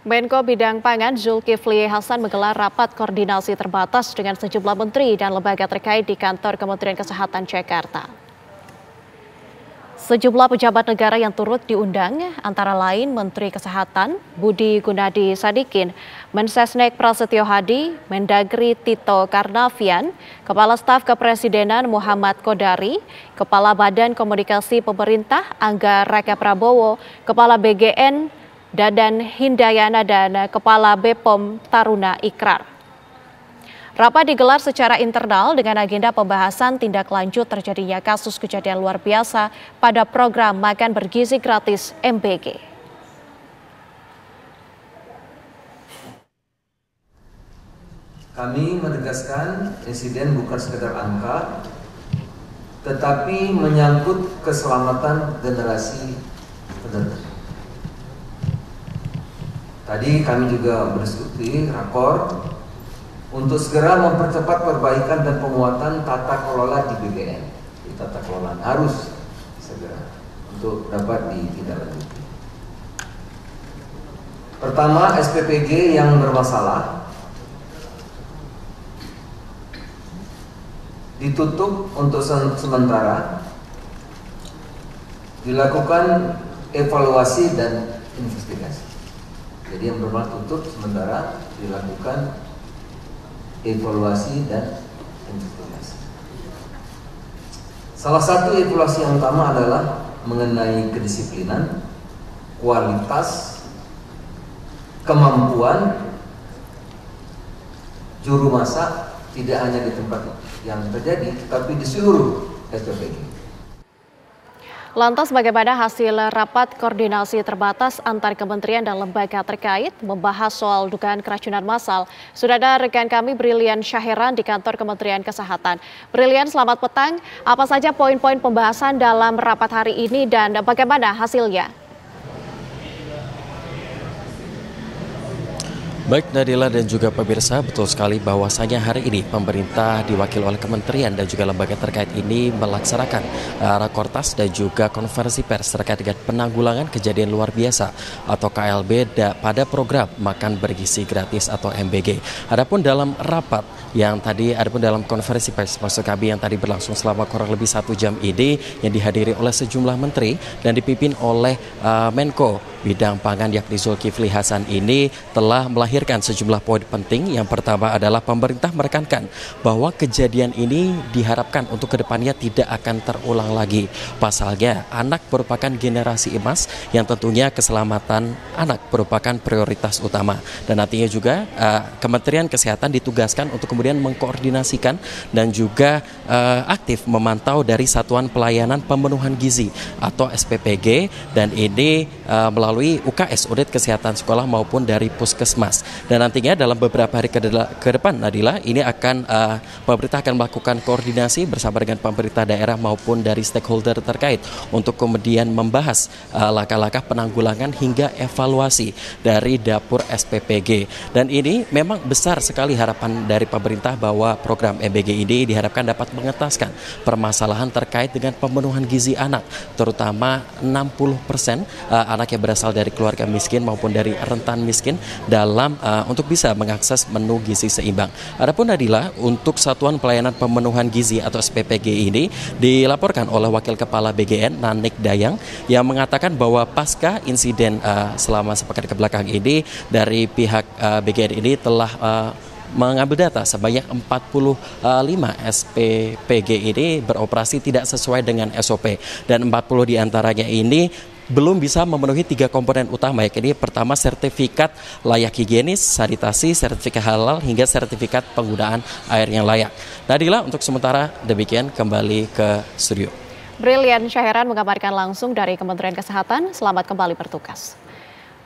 Menko Bidang Pangan Zulkifli Hasan menggelar rapat koordinasi terbatas dengan sejumlah menteri dan lembaga terkait di kantor Kementerian Kesehatan Jakarta. Sejumlah pejabat negara yang turut diundang antara lain Menteri Kesehatan Budi Gunadi Sadikin, Mensesnek Prasetyo Hadi, Mendagri Tito Karnavian, Kepala Staf Kepresidenan Muhammad Kodari, Kepala Badan Komunikasi Pemerintah Angga Raka Prabowo, Kepala BGN Dadan Hindayana dan Kepala BPOM Taruna Ikrar. Rapat digelar secara internal dengan agenda pembahasan tindak lanjut terjadinya kasus kejadian luar biasa pada program Makan Bergizi Gratis MBG. Kami menegaskan insiden bukan sekedar angka, tetapi menyangkut keselamatan generasi penerus. Tadi kami juga berdiskusi rakor untuk segera mempercepat perbaikan dan penguatan tata kelola di BBN. Tata kelola harus segera untuk dapat ditindaklanjuti. Pertama, SPPG yang bermasalah ditutup untuk sementara, dilakukan evaluasi dan investigasi. Jadi yang bermasalah tutup sementara, dilakukan evaluasi dan investigasi. Salah satu evaluasi yang utama adalah mengenai kedisiplinan, kualitas, kemampuan juru masak tidak hanya di tempat yang terjadi, tetapi di seluruh SPPG. Lantas bagaimana hasil rapat koordinasi terbatas antar kementerian dan lembaga terkait membahas soal dugaan keracunan massal? Sudah ada rekan kami Brilian Syaheran di kantor Kementerian Kesehatan. Brilian, selamat petang. Apa saja poin-poin pembahasan dalam rapat hari ini dan bagaimana hasilnya? Baik Nadila dan juga pemirsa, betul sekali bahwasanya hari ini pemerintah diwakili oleh kementerian dan juga lembaga terkait ini melaksanakan rakortas dan juga konferensi pers terkait dengan penanggulangan kejadian luar biasa atau KLB pada program Makan Bergizi Gratis atau MBG. Adapun dalam rapat yang tadi, adapun dalam konferensi pers maksud kami yang tadi berlangsung selama kurang lebih 1 jam ini yang dihadiri oleh sejumlah menteri dan dipimpin oleh Menko Bidang Pangan yakni Zulkifli Hasan ini telah melahirkan sejumlah poin penting. Yang pertama adalah pemerintah menekankan bahwa kejadian ini diharapkan untuk kedepannya tidak akan terulang lagi. Pasalnya, anak merupakan generasi emas yang tentunya keselamatan anak merupakan prioritas utama. Dan nantinya juga Kementerian Kesehatan ditugaskan untuk kemudian mengkoordinasikan dan juga aktif memantau dari Satuan Pelayanan Pemenuhan Gizi atau SPPG dan ini melalui UKS Unit Kesehatan Sekolah maupun dari Puskesmas. Dan nantinya dalam beberapa hari ke depan Nadila ini akan pemerintah akan melakukan koordinasi bersama dengan pemerintah daerah maupun dari stakeholder terkait untuk kemudian membahas langkah-langkah penanggulangan hingga evaluasi dari dapur SPPG. Dan ini memang besar sekali harapan dari pemerintah bahwa program MBG ini diharapkan dapat mengentaskan permasalahan terkait dengan pemenuhan gizi anak, terutama 60% anak yang berasal dari keluarga miskin maupun dari rentan miskin dalam untuk bisa mengakses menu gizi seimbang. Adapun Nadila, untuk Satuan Pelayanan Pemenuhan Gizi atau SPPG ini dilaporkan oleh Wakil Kepala BGN Nanik Dayang yang mengatakan bahwa pasca insiden selama sepekan kebelakang ini dari pihak BGN ini telah mengambil data sebanyak 45 SPPG ini beroperasi tidak sesuai dengan SOP dan 40 diantaranya ini belum bisa memenuhi 3 komponen utama, yakni pertama sertifikat layak higienis, sanitasi, sertifikat halal, hingga sertifikat penggunaan air yang layak. Nadila, untuk sementara demikian, kembali ke studio. Brilian Syaheran mengabarkan langsung dari Kementerian Kesehatan. Selamat kembali bertugas.